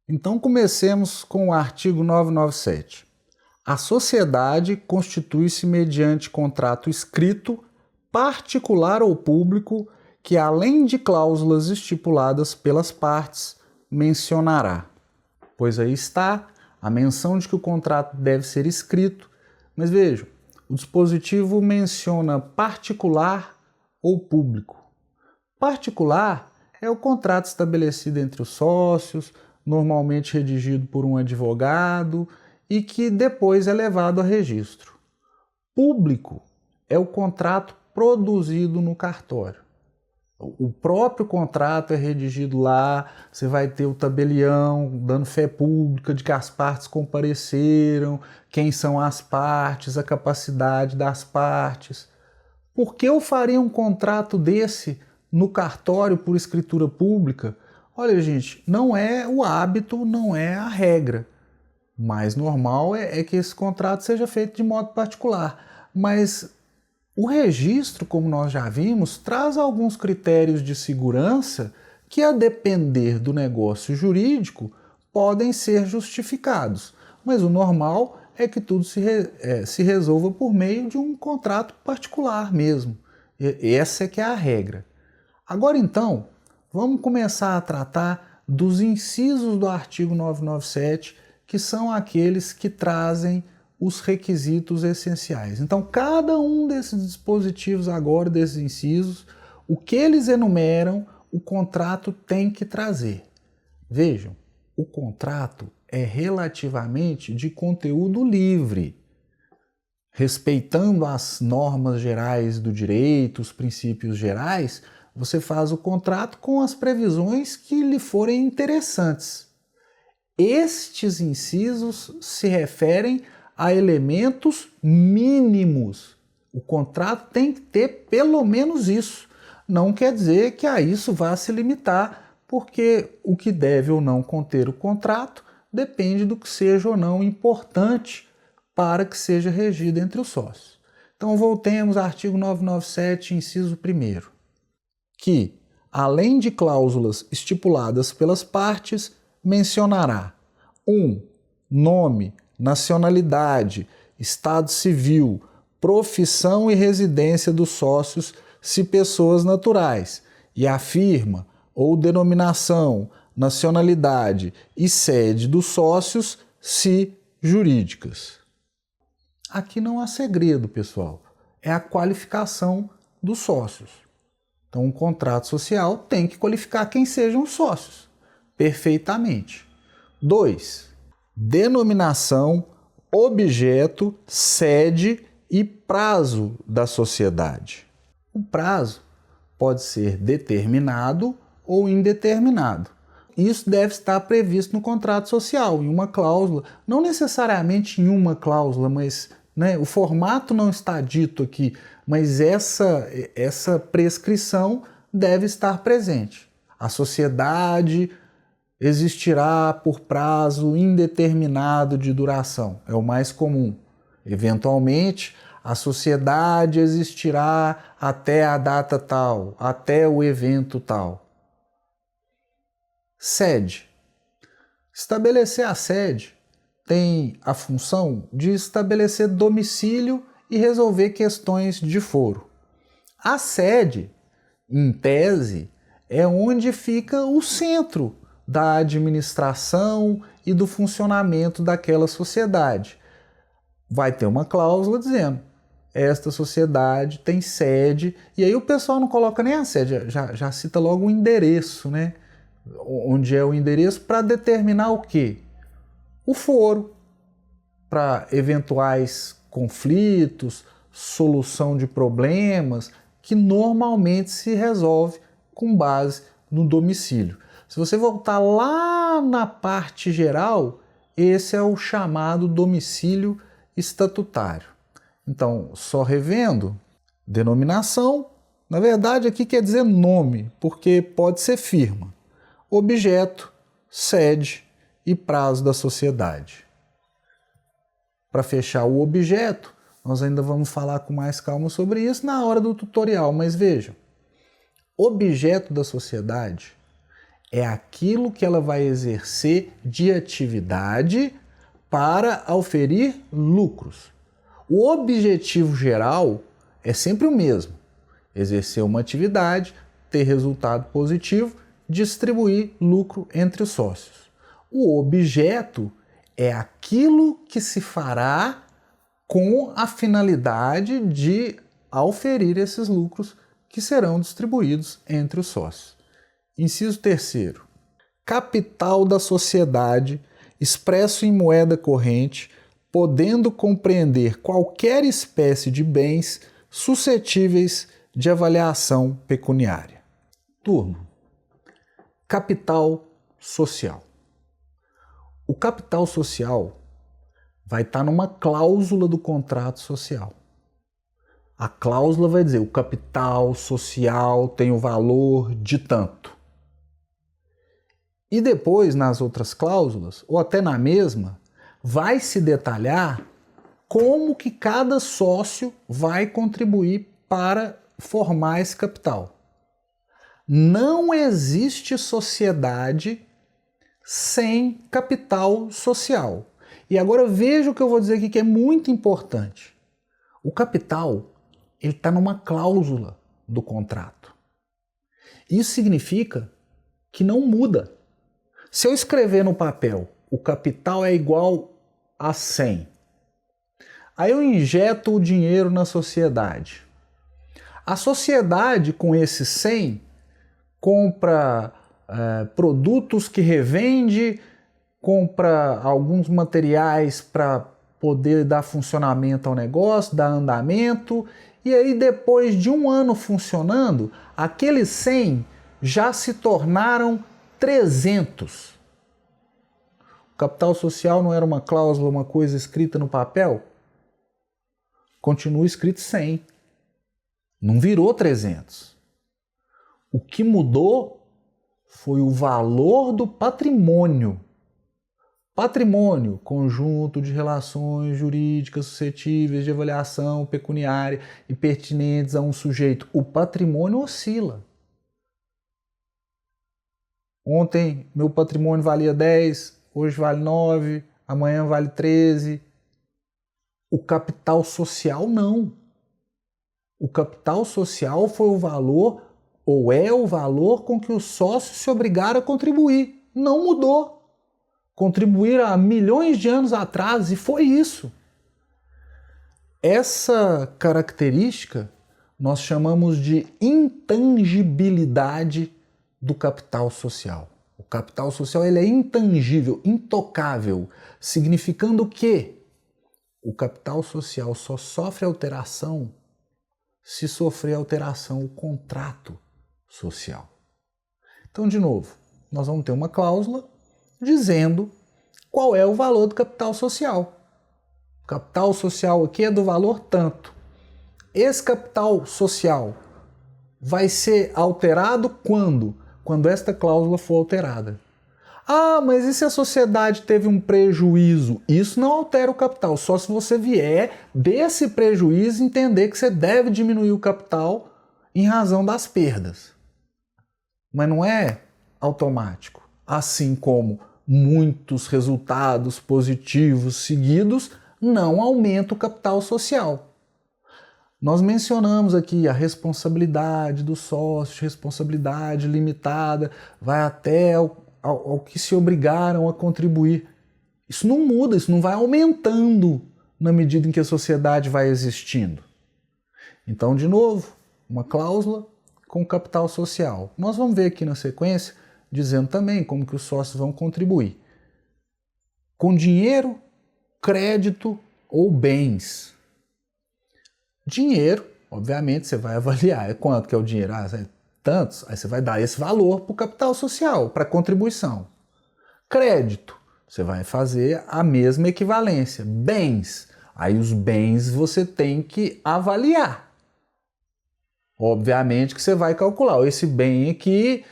Então comecemos com o artigo 997. A sociedade constitui-se mediante contrato escrito, particular ou público, que além de cláusulas estipuladas pelas partes, mencionará. Pois aí está a menção de que o contrato deve ser escrito, mas vejam, o dispositivo menciona particular ou público. Particular é o contrato estabelecido entre os sócios, normalmente redigido por um advogado e que depois é levado a registro. Público é o contrato produzido no cartório. O próprio contrato é redigido lá, você vai ter o tabelião dando fé pública de que as partes compareceram, quem são as partes, a capacidade das partes. Por que eu faria um contrato desse no cartório por escritura pública? Olha, gente, não é o hábito, não é a regra. O mais normal é que esse contrato seja feito de modo particular. Mas o registro, como nós já vimos, traz alguns critérios de segurança que, a depender do negócio jurídico, podem ser justificados. Mas o normal é que tudo se resolva por meio de um contrato particular mesmo. Essa é que é a regra. Agora então, vamos começar a tratar dos incisos do artigo 997, que são aqueles que trazem os requisitos essenciais. Então, cada um desses dispositivos agora, desses incisos, o que eles enumeram, o contrato tem que trazer. Vejam, o contrato é relativamente de conteúdo livre, respeitando as normas gerais do direito, os princípios gerais. Você faz o contrato com as previsões que lhe forem interessantes. Estes incisos se referem a elementos mínimos. O contrato tem que ter pelo menos isso. Não quer dizer que a isso vá se limitar, porque o que deve ou não conter o contrato depende do que seja ou não importante para que seja regido entre os sócios. Então voltemos ao artigo 997, inciso 1º, que, além de cláusulas estipuladas pelas partes, mencionará 1. Nome, nacionalidade, estado civil, profissão e residência dos sócios, se pessoas naturais, e a firma ou denominação, nacionalidade e sede dos sócios, se jurídicas. Aqui não há segredo, pessoal. É a qualificação dos sócios. Então, um contrato social tem que qualificar quem sejam os sócios, perfeitamente. 2. Denominação, objeto, sede e prazo da sociedade. O prazo pode ser determinado ou indeterminado. Isso deve estar previsto no contrato social, em uma cláusula, não necessariamente em uma cláusula, mas o formato não está dito aqui, mas essa prescrição deve estar presente. A sociedade existirá por prazo indeterminado de duração, é o mais comum. Eventualmente, a sociedade existirá até a data tal, até o evento tal. Sede. Estabelecer a sede tem a função de estabelecer domicílio e resolver questões de foro. A sede, em tese, é onde fica o centro da administração e do funcionamento daquela sociedade. Vai ter uma cláusula dizendo: esta sociedade tem sede, e aí o pessoal não coloca nem a sede, já cita logo o endereço, né? Onde é o endereço para determinar o quê? O foro, para eventuais conflitos, solução de problemas, que normalmente se resolve com base no domicílio. Se você voltar lá na parte geral, esse é o chamado domicílio estatutário. Então, só revendo, denominação, na verdade aqui quer dizer nome, porque pode ser firma, objeto, sede e prazo da sociedade. Para fechar o objeto, nós ainda vamos falar com mais calma sobre isso na hora do tutorial, mas vejam, objeto da sociedade é aquilo que ela vai exercer de atividade para auferir lucros. O objetivo geral é sempre o mesmo: exercer uma atividade, ter resultado positivo, distribuir lucro entre os sócios. O objeto é aquilo que se fará com a finalidade de auferir esses lucros que serão distribuídos entre os sócios. Inciso 3º. Capital da sociedade expresso em moeda corrente, podendo compreender qualquer espécie de bens suscetíveis de avaliação pecuniária. Turma, capital social. O capital social vai estar numa cláusula do contrato social. A cláusula vai dizer: o capital social tem o valor de tanto. E depois, nas outras cláusulas, ou até na mesma, vai se detalhar como que cada sócio vai contribuir para formar esse capital. Não existe sociedade sem capital social. E agora veja o que eu vou dizer aqui, que é muito importante. O capital, ele está numa cláusula do contrato. Isso significa que não muda. Se eu escrever no papel, o capital é igual a 100, aí eu injeto o dinheiro na sociedade. A sociedade, com esse 100, compra produtos que revende, compra alguns materiais para poder dar funcionamento ao negócio, dar andamento, e aí depois de um ano funcionando, aqueles 100 já se tornaram 300. O capital social não era uma cláusula, uma coisa escrita no papel? Continua escrito 100. Não virou 300. O que mudou foi o valor do patrimônio. Patrimônio, conjunto de relações jurídicas suscetíveis de avaliação pecuniária e pertinentes a um sujeito. O patrimônio oscila. Ontem meu patrimônio valia 10, hoje vale 9, amanhã vale 13. O capital social não. O capital social foi o valor, ou é o valor com que os sócios se obrigaram a contribuir. Não mudou. Contribuíram há milhões de anos atrás e foi isso. Essa característica nós chamamos de intangibilidade do capital social. O capital social ele é intangível, intocável, significando que o capital social só sofre alteração se sofrer alteração o contrato social. Então, de novo, nós vamos ter uma cláusula dizendo qual é o valor do capital social. O capital social aqui é do valor tanto. Esse capital social vai ser alterado quando? Quando esta cláusula for alterada. Ah, mas e se a sociedade teve um prejuízo? Isso não altera o capital, só se você vier desse prejuízo entender que você deve diminuir o capital em razão das perdas. Mas não é automático. Assim como muitos resultados positivos seguidos não aumentam o capital social. Nós mencionamos aqui a responsabilidade do sócio, responsabilidade limitada, vai até ao que se obrigaram a contribuir. Isso não muda, isso não vai aumentando na medida em que a sociedade vai existindo. Então, de novo, uma cláusula com capital social. Nós vamos ver aqui na sequência, dizendo também como que os sócios vão contribuir. Com dinheiro, crédito ou bens. Dinheiro, obviamente, você vai avaliar. É quanto que é o dinheiro? É tantos. Aí você vai dar esse valor para o capital social, para a contribuição. Crédito, você vai fazer a mesma equivalência. Bens, aí os bens você tem que avaliar. Obviamente que você vai calcular. Esse bem aqui,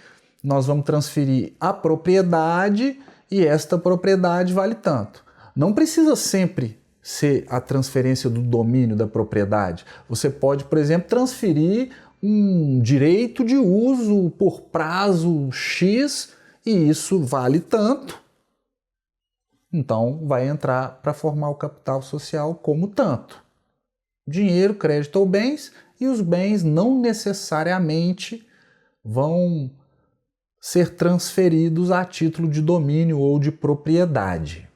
nós vamos transferir a propriedade e esta propriedade vale tanto. Não precisa sempre ser a transferência do domínio da propriedade. Você pode, por exemplo, transferir um direito de uso por prazo X e isso vale tanto, então vai entrar para formar o capital social como tanto. Dinheiro, crédito ou bens, e os bens não necessariamente vão ser transferidos a título de domínio ou de propriedade.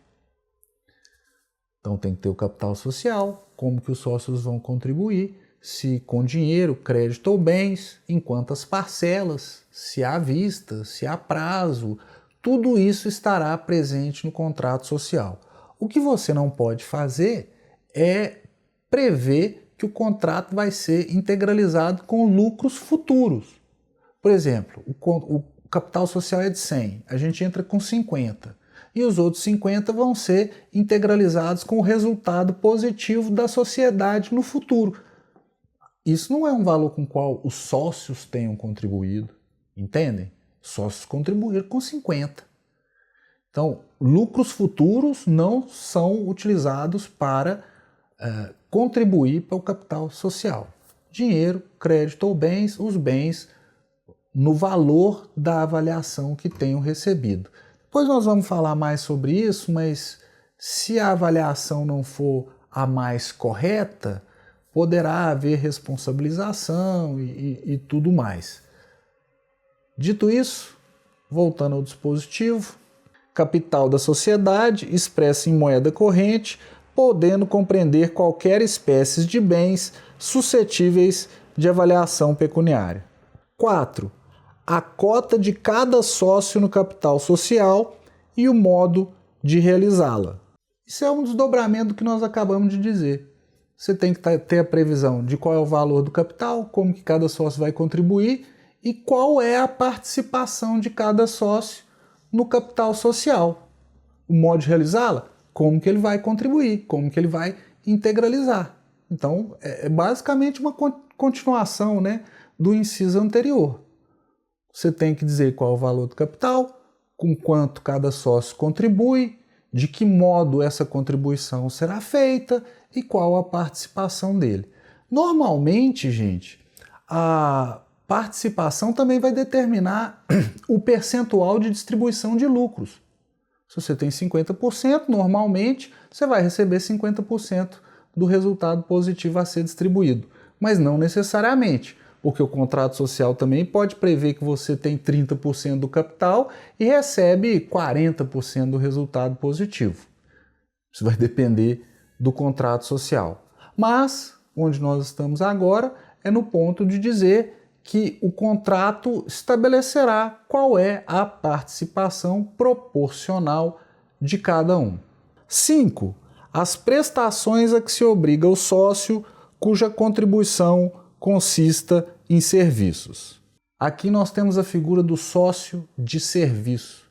Então tem que ter o capital social, como que os sócios vão contribuir, se com dinheiro, crédito ou bens, em quantas parcelas, se à vista, se a prazo, tudo isso estará presente no contrato social. O que você não pode fazer é prever que o contrato vai ser integralizado com lucros futuros. Por exemplo, o capital social é de 100, a gente entra com 50, e os outros 50 vão ser integralizados com o resultado positivo da sociedade no futuro. Isso não é um valor com o qual os sócios tenham contribuído, entendem? Sócios contribuíram com 50. Então, lucros futuros não são utilizados para contribuir para o capital social. Dinheiro, crédito ou bens, os bens no valor da avaliação que tenham recebido. Depois nós vamos falar mais sobre isso, mas se a avaliação não for a mais correta, poderá haver responsabilização e tudo mais. Dito isso, voltando ao dispositivo, capital da sociedade expressa em moeda corrente, podendo compreender qualquer espécie de bens suscetíveis de avaliação pecuniária. 4. A cota de cada sócio no capital social e o modo de realizá-la. Isso é um desdobramento do que nós acabamos de dizer. Você tem que ter a previsão de qual é o valor do capital, como que cada sócio vai contribuir e qual é a participação de cada sócio no capital social. O modo de realizá-la, como que ele vai contribuir, como que ele vai integralizar. Então, é basicamente uma continuação, né, do inciso anterior. Você tem que dizer qual é o valor do capital, com quanto cada sócio contribui, de que modo essa contribuição será feita e qual a participação dele. Normalmente, gente, a participação também vai determinar o percentual de distribuição de lucros. Se você tem 50%, normalmente você vai receber 50% do resultado positivo a ser distribuído, mas não necessariamente, porque o contrato social também pode prever que você tem 30% do capital e recebe 40% do resultado positivo. Isso vai depender do contrato social. Mas, onde nós estamos agora, é no ponto de dizer que o contrato estabelecerá qual é a participação proporcional de cada um. 5. As prestações a que se obriga o sócio cuja contribuição consista em serviços. Aqui nós temos a figura do sócio de serviço.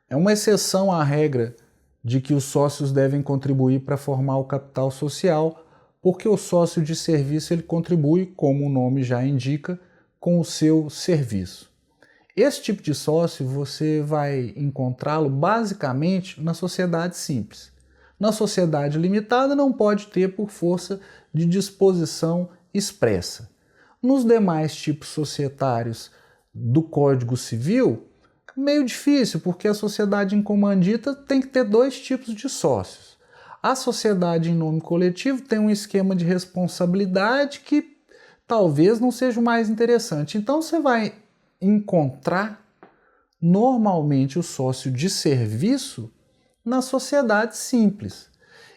É uma exceção à regra de que os sócios devem contribuir para formar o capital social, porque o sócio de serviço ele contribui, como o nome já indica, com o seu serviço. Esse tipo de sócio você vai encontrá-lo basicamente na sociedade simples. Na sociedade limitada não pode ter por força de disposição expressa. Nos demais tipos societários do Código Civil, meio difícil, porque a sociedade em comandita tem que ter dois tipos de sócios. A sociedade em nome coletivo tem um esquema de responsabilidade que talvez não seja o mais interessante. Então você vai encontrar normalmente o sócio de serviço na sociedade simples.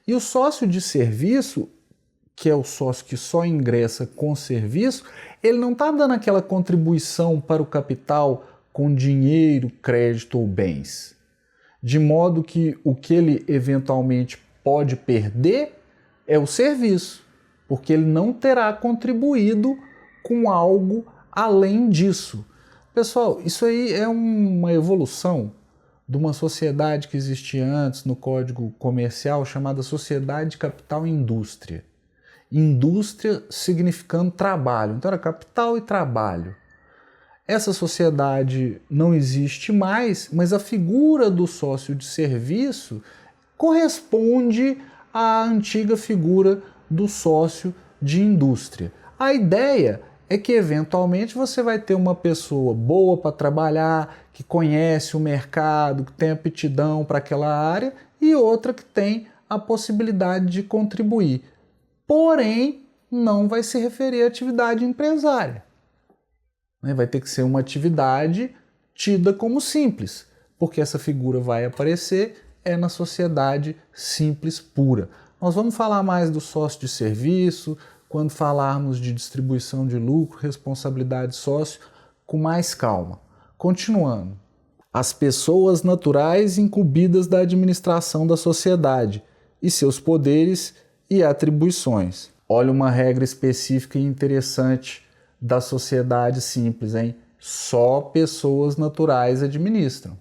E o sócio de serviço, que é o sócio que só ingressa com serviço, ele não está dando aquela contribuição para o capital com dinheiro, crédito ou bens. De modo que o que ele eventualmente pode perder é o serviço, porque ele não terá contribuído com algo além disso. Pessoal, isso aí é uma evolução de uma sociedade que existia antes no Código Comercial chamada Sociedade de Capital e Indústria. Indústria significando trabalho, então era capital e trabalho. Essa sociedade não existe mais, mas a figura do sócio de serviço corresponde à antiga figura do sócio de indústria. A ideia é que eventualmente você vai ter uma pessoa boa para trabalhar, que conhece o mercado, que tem aptidão para aquela área, e outra que tem a possibilidade de contribuir. Porém, não vai se referir à atividade empresária. Vai ter que ser uma atividade tida como simples, porque essa figura vai aparecer na sociedade simples pura. Nós vamos falar mais do sócio de serviço, quando falarmos de distribuição de lucro, responsabilidade sócio, com mais calma. Continuando. As pessoas naturais incumbidas da administração da sociedade e seus poderes e atribuições. Olha uma regra específica e interessante da sociedade simples, hein? Só pessoas naturais administram.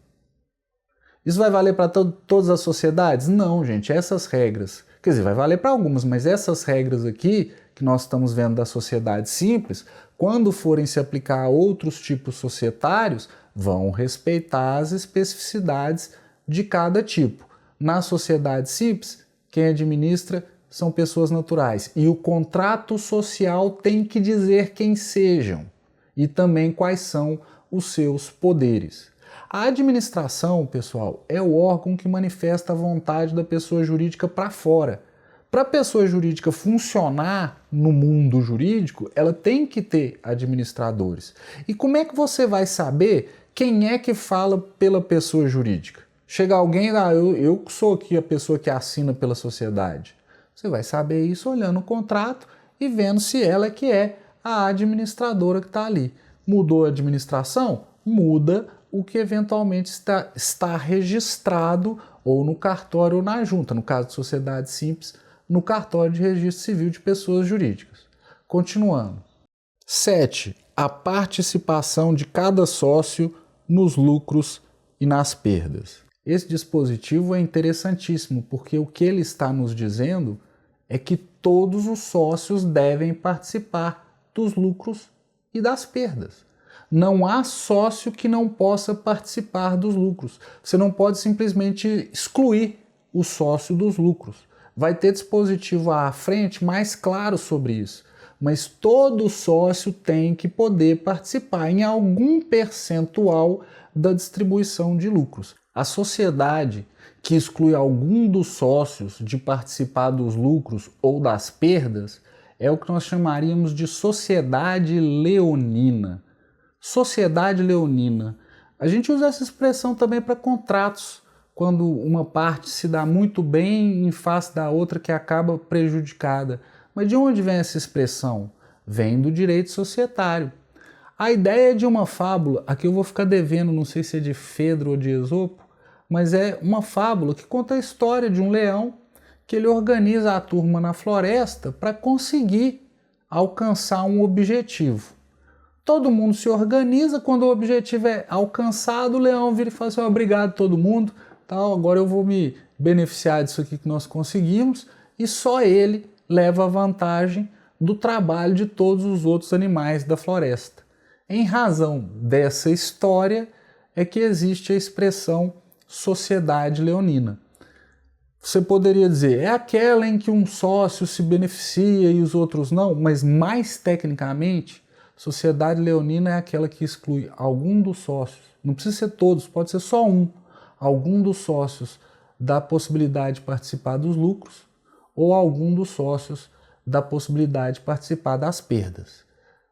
Isso vai valer para todas as sociedades? Não, gente, essas regras, quer dizer, vai valer para algumas, mas essas regras aqui, que nós estamos vendo da sociedade simples, quando forem se aplicar a outros tipos societários, vão respeitar as especificidades de cada tipo. Na sociedade simples, quem administra são pessoas naturais. E o contrato social tem que dizer quem sejam e também quais são os seus poderes. A administração, pessoal, é o órgão que manifesta a vontade da pessoa jurídica para fora. Para a pessoa jurídica funcionar no mundo jurídico, ela tem que ter administradores. E como é que você vai saber quem é que fala pela pessoa jurídica? Chega alguém, eu sou aqui a pessoa que assina pela sociedade. Você vai saber isso olhando o contrato e vendo se ela é que é a administradora que está ali. Mudou a administração? Muda o que eventualmente está registrado ou no cartório ou na junta, no caso de sociedade simples, no cartório de registro civil de pessoas jurídicas. Continuando. 7. A participação de cada sócio nos lucros e nas perdas. Esse dispositivo é interessantíssimo, porque o que ele está nos dizendo é que todos os sócios devem participar dos lucros e das perdas. Não há sócio que não possa participar dos lucros. Você não pode simplesmente excluir o sócio dos lucros. Vai ter dispositivo à frente mais claro sobre isso, mas todo sócio tem que poder participar em algum percentual da distribuição de lucros. A sociedade que exclui algum dos sócios de participar dos lucros ou das perdas é o que nós chamaríamos de sociedade leonina. Sociedade leonina. A gente usa essa expressão também para contratos, quando uma parte se dá muito bem em face da outra que acaba prejudicada. Mas de onde vem essa expressão? Vem do direito societário. A ideia de uma fábula, aqui eu vou ficar devendo, não sei se é de Fedro ou de Esopo, mas é uma fábula que conta a história de um leão que ele organiza a turma na floresta para conseguir alcançar um objetivo. Todo mundo se organiza, quando o objetivo é alcançado, o leão vira e fala assim, obrigado todo mundo, tal, agora eu vou me beneficiar disso aqui que nós conseguimos, e só ele leva a vantagem do trabalho de todos os outros animais da floresta. Em razão dessa história é que existe a expressão sociedade leonina. Você poderia dizer, é aquela em que um sócio se beneficia e os outros não, mas mais tecnicamente, sociedade leonina é aquela que exclui algum dos sócios, não precisa ser todos, pode ser só um, algum dos sócios da possibilidade de participar dos lucros ou algum dos sócios da possibilidade de participar das perdas.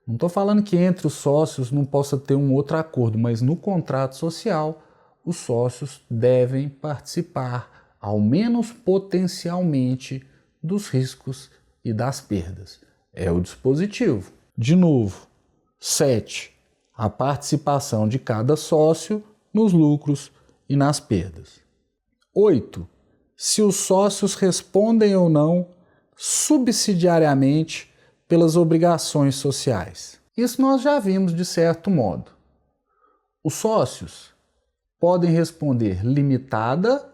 Não estou falando que entre os sócios não possa ter um outro acordo, mas no contrato social os sócios devem participar, ao menos potencialmente, dos riscos e das perdas. É o dispositivo. De novo, 7. A participação de cada sócio nos lucros e nas perdas. 8. Se os sócios respondem ou não subsidiariamente pelas obrigações sociais. Isso nós já vimos de certo modo. Os sócios podem responder limitada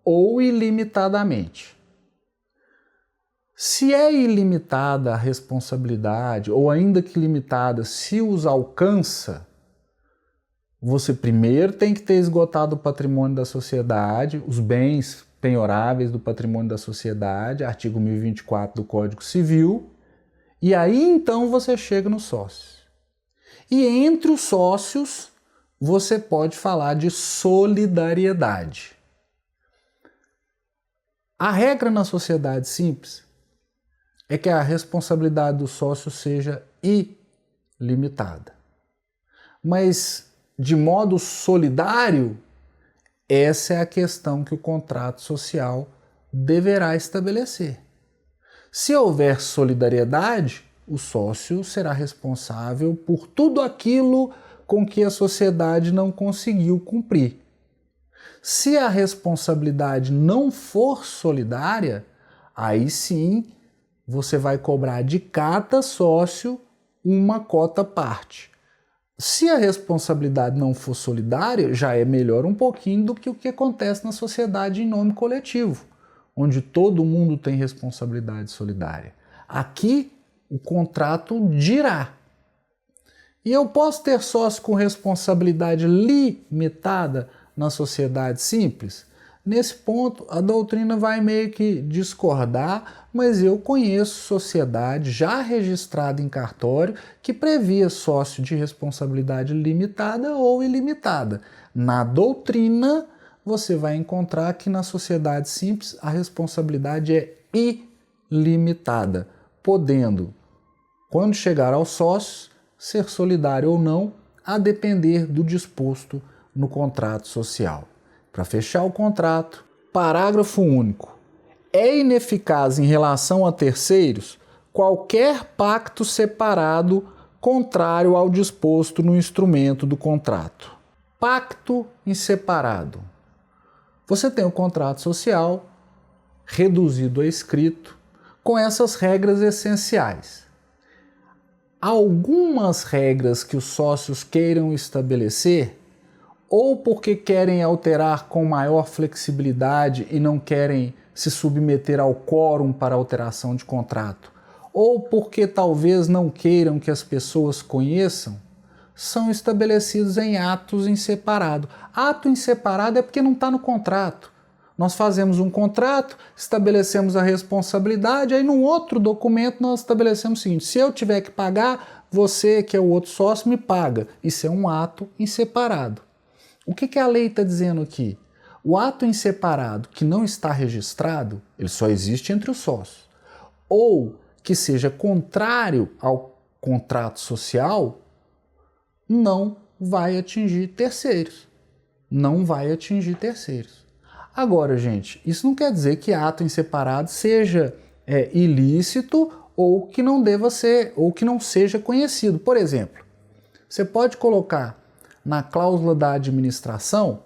ou ilimitadamente. Se é ilimitada a responsabilidade, ou ainda que limitada, se os alcança, você primeiro tem que ter esgotado o patrimônio da sociedade, os bens penhoráveis do patrimônio da sociedade, artigo 1024 do Código Civil, e aí então você chega no sócio. E entre os sócios, você pode falar de solidariedade. A regra na sociedade simples é que a responsabilidade do sócio seja ilimitada. Mas, de modo solidário, essa é a questão que o contrato social deverá estabelecer. Se houver solidariedade, o sócio será responsável por tudo aquilo com que a sociedade não conseguiu cumprir. Se a responsabilidade não for solidária, aí sim você vai cobrar de cada sócio uma cota parte. Se a responsabilidade não for solidária, já é melhor um pouquinho do que o que acontece na sociedade em nome coletivo, onde todo mundo tem responsabilidade solidária. Aqui, o contrato dirá. E eu posso ter sócio com responsabilidade limitada na sociedade simples? Nesse ponto, a doutrina vai meio que discordar, mas eu conheço sociedade já registrada em cartório que previa sócio de responsabilidade limitada ou ilimitada. Na doutrina, você vai encontrar que na sociedade simples a responsabilidade é ilimitada, podendo, quando chegar aos sócios, ser solidário ou não, a depender do disposto no contrato social. Para fechar o contrato, parágrafo único. É ineficaz em relação a terceiros qualquer pacto separado contrário ao disposto no instrumento do contrato. Pacto em separado. Você tem o contrato social, reduzido a escrito, com essas regras essenciais. Algumas regras que os sócios queiram estabelecer, ou porque querem alterar com maior flexibilidade e não querem se submeter ao quórum para alteração de contrato, ou porque talvez não queiram que as pessoas conheçam, são estabelecidos em atos em separado. Ato em separado é porque não está no contrato. Nós fazemos um contrato, estabelecemos a responsabilidade, aí num outro documento nós estabelecemos o seguinte: se eu tiver que pagar, você, que é o outro sócio, me paga. Isso é um ato em separado. O que a lei está dizendo aqui? O ato em separado que não está registrado, ele só existe entre os sócios, ou que seja contrário ao contrato social, não vai atingir terceiros. Não vai atingir terceiros. Agora, gente, isso não quer dizer que ato em separado seja ilícito ou que não deva ser, ou que não seja conhecido. Por exemplo, você pode colocar na cláusula da administração,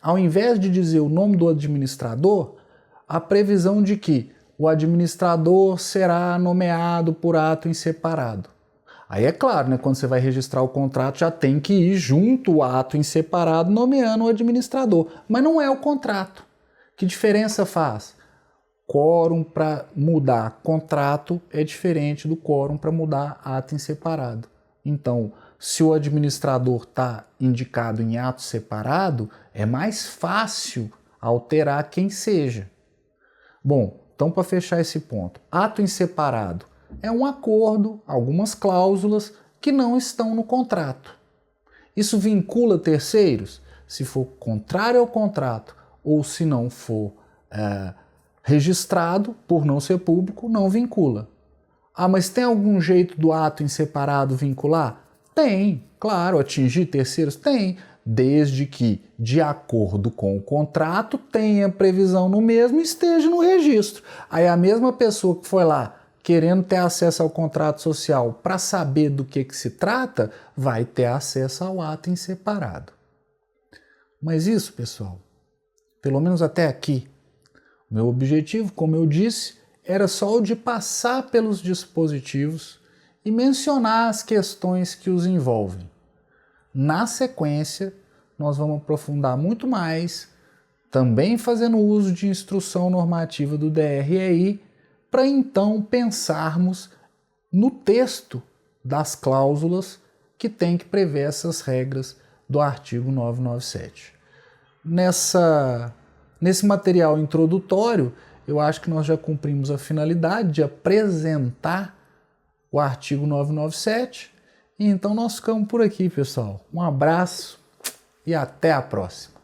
ao invés de dizer o nome do administrador, a previsão de que o administrador será nomeado por ato em separado. Aí é claro, né, quando você vai registrar o contrato, já tem que ir junto o ato em separado nomeando o administrador. Mas não é o contrato. Que diferença faz? Quórum para mudar contrato é diferente do quórum para mudar ato em separado. Então, se o administrador está indicado em ato separado, é mais fácil alterar quem seja. Bom, então para fechar esse ponto, ato em separado é um acordo, algumas cláusulas que não estão no contrato. Isso vincula terceiros? Se for contrário ao contrato ou se não for registrado por não ser público, não vincula. Ah, mas tem algum jeito do ato em separado vincular? Tem, claro, atingir terceiros? Tem, desde que, de acordo com o contrato, tenha previsão no mesmo e esteja no registro. Aí a mesma pessoa que foi lá querendo ter acesso ao contrato social para saber do que se trata, vai ter acesso ao ato em separado. Mas isso, pessoal, pelo menos até aqui, meu objetivo, como eu disse, era só o de passar pelos dispositivos e mencionar as questões que os envolvem. Na sequência, nós vamos aprofundar muito mais, também fazendo uso de instrução normativa do DREI, para então pensarmos no texto das cláusulas que tem que prever essas regras do artigo 997. Nesse material introdutório, eu acho que nós já cumprimos a finalidade de apresentar o artigo 997 Então nós ficamos por aqui, pessoal. Um abraço e até a próxima.